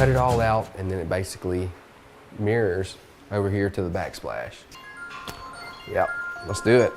cut it all out, and then it basically mirrors over here to the backsplash. Yep, let's do it.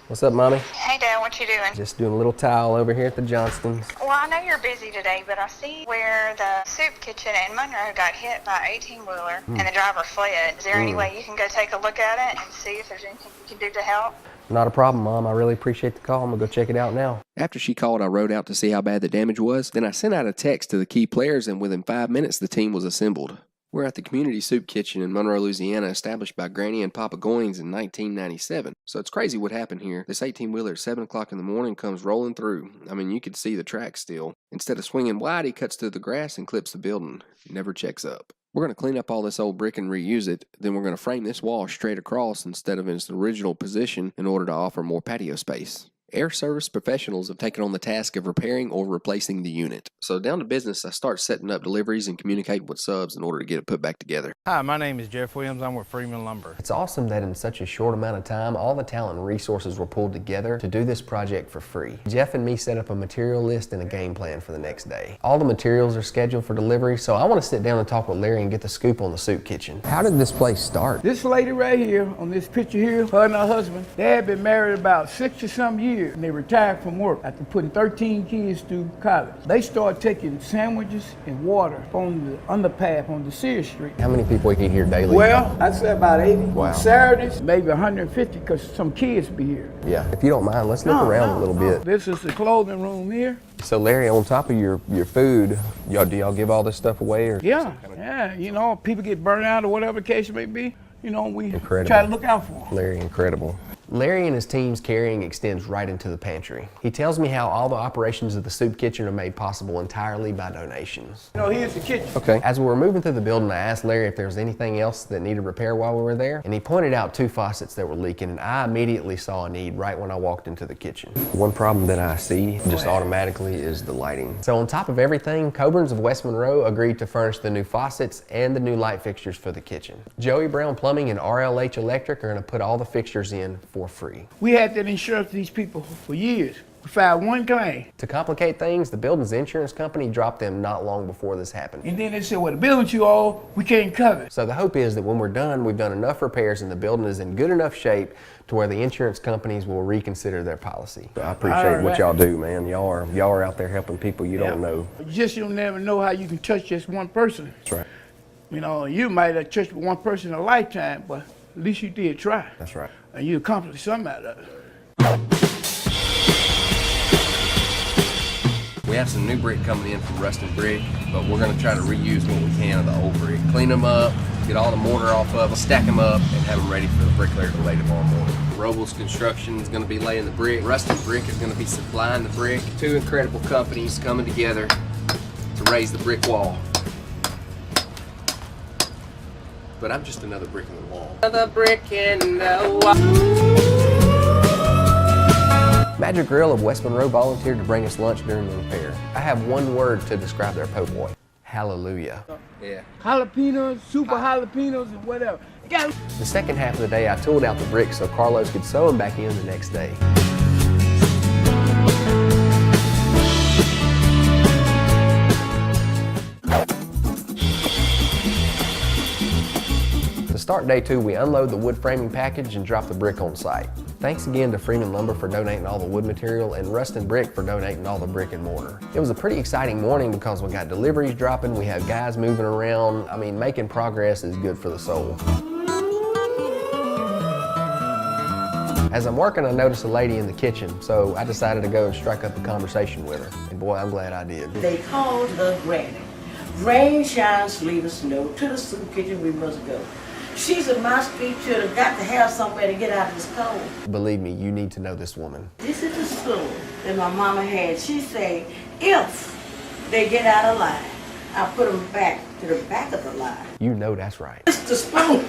What's up, Mommy? Hey, Dad, what you doing? Just doing a little tile over here at the Johnstons. Well, I know you're busy today, but I see where the soup kitchen in Monroe got hit by an 18-wheeler and the driver fled. Is there any way you can go take a look at it and see if there's anything you can do to help? Not a problem, Mom. I really appreciate the call. I'm gonna go check it out now. After she called, I rode out to see how bad the damage was. Then I sent out a text to the key players, and within 5 minutes, the team was assembled. We're at the community soup kitchen in Monroe, Louisiana, established by Granny and Papa GOINS in 1997. So it's crazy what happened here. This 18-wheeler at 7 o'clock in the morning comes rolling through. I mean, you could see the tracks still. Instead of swinging wide, he cuts through the grass and clips the building. Never checks up. We're going to clean up all this old brick and reuse it. Then we're going to frame this wall straight across instead of in its original position in order to offer more patio space. Air service professionals have taken on the task of repairing or replacing the unit. So down to business, I start setting up deliveries and communicating with subs in order to get it put back together. Hi, my name is Jeff Williams. I'm with Freeman Lumber. It's awesome that in such a short amount of time, all the talent and resources were pulled together to do this project for free. Jeff and me set up a material list and a game plan for the next day. All the materials are scheduled for delivery, so I want to sit down and talk with Larry and get the scoop on the soup kitchen. How did this place start? This lady right here, on this picture here, her and her husband, they had been married about 6 or some years, and they retired from work after putting 13 kids through college. They started taking sandwiches and water on the underpath on the Sears Street. How many people can hear daily? Well, I'd say about 80. Wow. Saturdays, maybe 150, because some kids be here. Yeah, if you don't mind, let's look around a little bit. This is the clothing room here. So Larry, on top of your food, do y'all give all this stuff away? Or Yeah, you know, people get burned out or whatever the case may be. You know, we Incredible. try to look out for them. Larry, incredible. Larry and his team's carrying extends right into the pantry. He tells me how all the operations of the soup kitchen are made possible entirely by donations. You know, here's the kitchen. Okay. As we were moving through the building, I asked Larry if there was anything else that needed repair while we were there, and he pointed out 2 faucets that were leaking, and I immediately saw a need right when I walked into the kitchen. One problem that I see just automatically is the lighting. So on top of everything, Coburn's of West Monroe agreed to furnish the new faucets and the new light fixtures for the kitchen. Joey Brown Plumbing and RLH Electric are going to put all the fixtures in for free. We had that insurance for these people for years. We filed one claim. To complicate things, the building's insurance company dropped them not long before this happened. And then they said, well, the building you owe, we can't cover it. So the hope is that when we're done, we've done enough repairs and the building is in good enough shape to where the insurance companies will reconsider their policy. I appreciate what y'all do, man. Y'all are out there helping people you don't know. You'll never know how you can touch just one person. That's right. You know, you might have touched one person in a lifetime, but at least you did try. That's right. And you accomplished something out of it. We have some new brick coming in from Rustin Brick, but we're going to try to reuse what we can of the old brick. Clean them up, get all the mortar off of them, stack them up, and have them ready for the bricklayer to lay tomorrow morning. ROBLES Construction is going to be laying the brick. Rustin Brick is going to be supplying the brick. 2 incredible companies coming together to raise the brick wall. But I'm just another brick in the wall. Another brick in the wall. Magic Grill of West Monroe volunteered to bring us lunch during the repair. I have one word to describe their po' boy. Hallelujah. Yeah. Jalapenos, super jalapenos, and whatever. The second half of the day, I tooled out the bricks so Carlos could sew them back in the next day. To start day 2, we unload the wood framing package and drop the brick on site. Thanks again to Freeman Lumber for donating all the wood material and Rustin Brick for donating all the brick and mortar. It was a pretty exciting morning because we got deliveries dropping, we have guys moving around. I mean, making progress is good for the soul. As I'm working, I noticed a lady in the kitchen, so I decided to go and strike up a conversation with her. And boy, I'm glad I did. They called her Granny. Rain, shine, sleet, or snow, to the soup kitchen we must go. She's a my street children, got to have somewhere to get out of this cold. Believe me, you need to know this woman. This is the spoon that my mama had. She said, if they get out of line, I put them back to the back of the line. You know that's right. This is the spoon.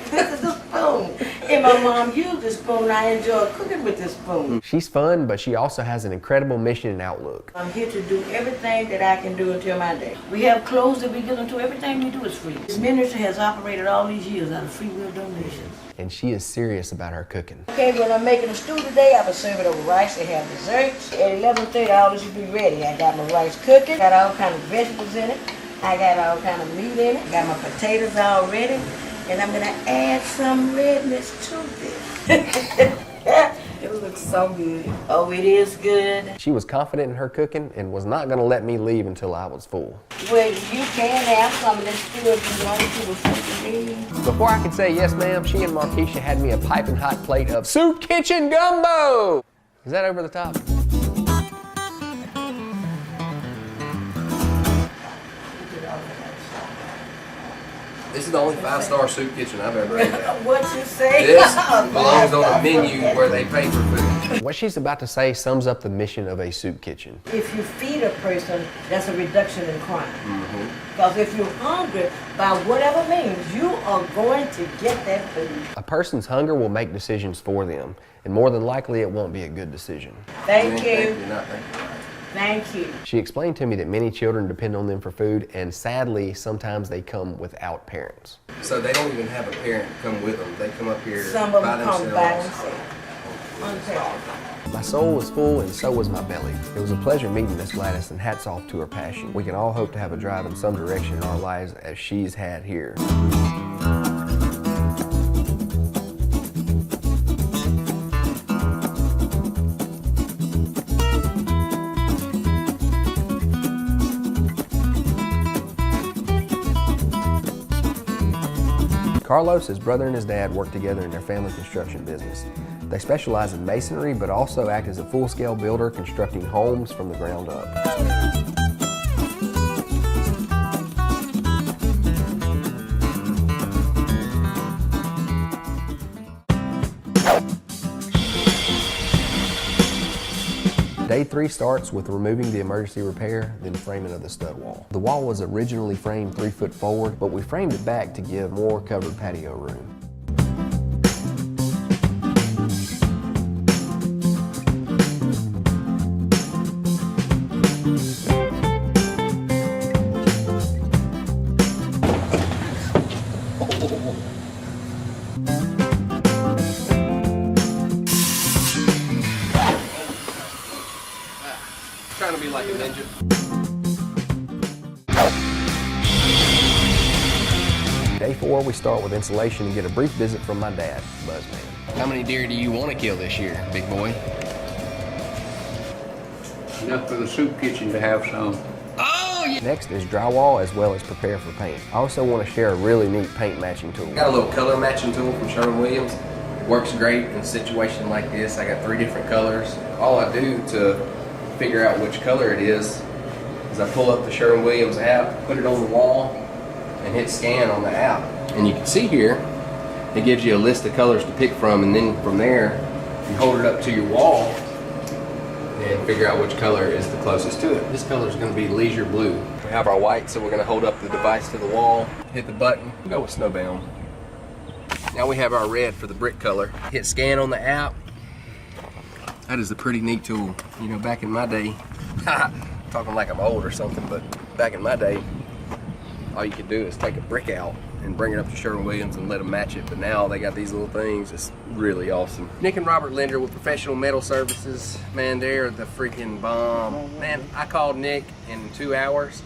This is the spoon. And my mom used this spoon. I enjoy cooking with this spoon. She's fun, but she also has an incredible mission and outlook. I'm here to do everything that I can do until my day. We have clothes that we get into. Everything we do is free. This ministry has operated all these years out of free will donations. And she is serious about her cooking. Okay, when I'm making a stew today, I will serve it over rice and have desserts. At 11:30, all this will be ready. I got my rice cooking, got all kinds of vegetables in it. I got all kind of meat in it. Got my potatoes all ready. And I'm gonna add some redness to this. It looks so good. Oh, it is good. She was confident in her cooking and was not gonna let me leave until I was full. Well, you can have some of this food if you want to with something to eat. Before I could say yes, ma'am, she and Markeisha had me a piping hot plate of Soup Kitchen gumbo. Is that over the top? This is the only 5-star soup kitchen I've ever ate at. What you say? This belongs on a menu where they pay for food. What she's about to say sums up the mission of a soup kitchen. If you feed a person, that's a reduction in crime. Because if you're hungry, by whatever means, you are going to get that food. A person's hunger will make decisions for them, and more than likely it won't be a good decision. Thank you. You're not thinking. Thank you. She explained to me that many children depend on them for food, and sadly, sometimes they come without parents. So they don't even have a parent come with them. They come up here Some of them come by themselves. My soul was full, and so was my belly. It was a pleasure meeting Miss Gladys, and hats off to her passion. We can all hope to have a drive in some direction in our lives as she's had here. Carlos, his brother, and his dad work together in their family construction business. They specialize in masonry, but also act as a full-scale builder, constructing homes from the ground up. Day 3 starts with removing the emergency repair, then framing of the stud wall. The wall was originally framed 3 foot forward, but we framed it back to give more covered patio room. Trying to be like a ninja. Day 4, we start with insulation and get a brief visit from my dad, Buzzman. How many deer do you want to kill this year, big boy? Enough for the soup kitchen to have some. Oh, yeah. Next is drywall as well as prepare for paint. I also want to share a really neat paint matching tool. Got a little color matching tool from Sherwin-Williams. It works great in a situation like this. I got 3 different colors. All I do to figure out which color it is I pull up the Sherwin-Williams app, put it on the wall, and hit scan on the app. And you can see here, it gives you a list of colors to pick from, and then from there, you hold it up to your wall and figure out which color is the closest to it. This color is going to be leisure blue. We have our white, so we're going to hold up the device to the wall, hit the button, go with snowbound. Now we have our red for the brick color. Hit scan on the app. That is a pretty neat tool. You know, back in my day, talking like I'm old or something, but back in my day, all you could do is take a brick out and bring it up to Sherwin-Williams and let them match it. But now they got these little things. It's really awesome. Nick and Robert Linder with Professional Metal Services. Man, they're the freaking bomb. Man, I called Nick in 2 hours.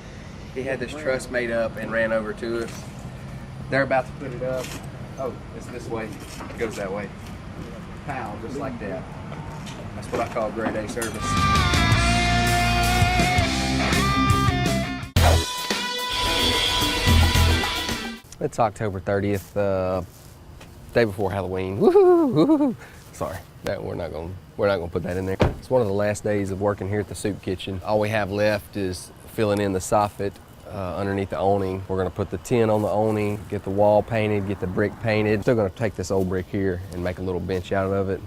He had this truss made up and ran over to us. They're about to put it up. Oh, it's this way. It goes that way. Pow, just like that. That's what I call grade A service. It's October 30th, day before Halloween. Woohoo! Woohoo! Sorry, we're not gonna put that in there. It's one of the last days of working here at the soup kitchen. All we have left is filling in the soffit underneath the awning. We're gonna put the tin on the awning, get the wall painted, get the brick painted. Still gonna take this old brick here and make a little bench out of it.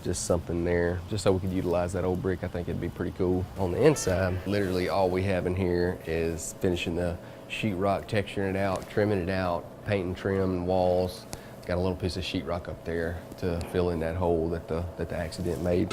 Just something there, just so we could utilize that old brick. I think it'd be pretty cool. On the inside, literally all we have in here is finishing the sheetrock, texturing it out, trimming it out, painting, trim, walls. Got a little piece of sheetrock up there to fill in that hole that the accident made.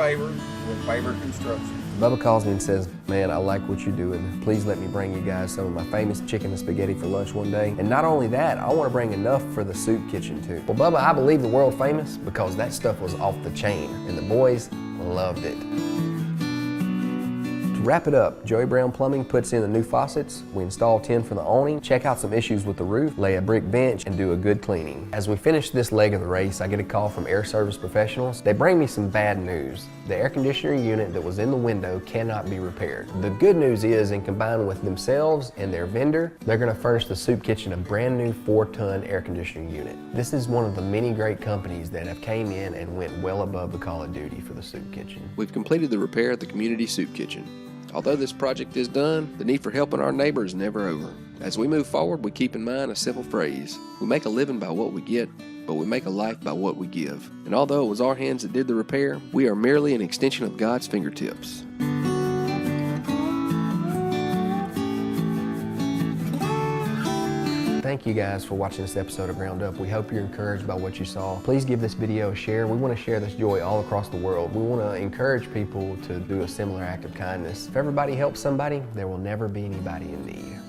favor with Favor Construction. Bubba calls me and says, man, I like what you're doing. Please let me bring you guys some of my famous chicken and spaghetti for lunch one day. And not only that, I want to bring enough for the soup kitchen too. Well, Bubba, I believe the world famous because that stuff was off the chain and the boys loved it. To wrap it up, Joey Brown Plumbing puts in the new faucets, we install 10 for the awning, check out some issues with the roof, lay a brick bench, and do a good cleaning. As we finish this leg of the race, I get a call from Air Service Professionals. They bring me some bad news. The air conditioner unit that was in the window cannot be repaired. The good news is, in combining with themselves and their vendor, they're gonna furnish the soup kitchen a brand new 4-ton air conditioning unit. This is one of the many great companies that have came in and went well above the call of duty for the soup kitchen. We've completed the repair at the community soup kitchen. Although this project is done, the need for helping our neighbor is never over. As we move forward, we keep in mind a simple phrase. We make a living by what we get, but we make a life by what we give. And although it was our hands that did the repair, we are merely an extension of God's fingertips. Thank you guys for watching this episode of Ground Up. We hope you're encouraged by what you saw. Please give this video a share. We want to share this joy all across the world. We want to encourage people to do a similar act of kindness. If everybody helps somebody, there will never be anybody in need.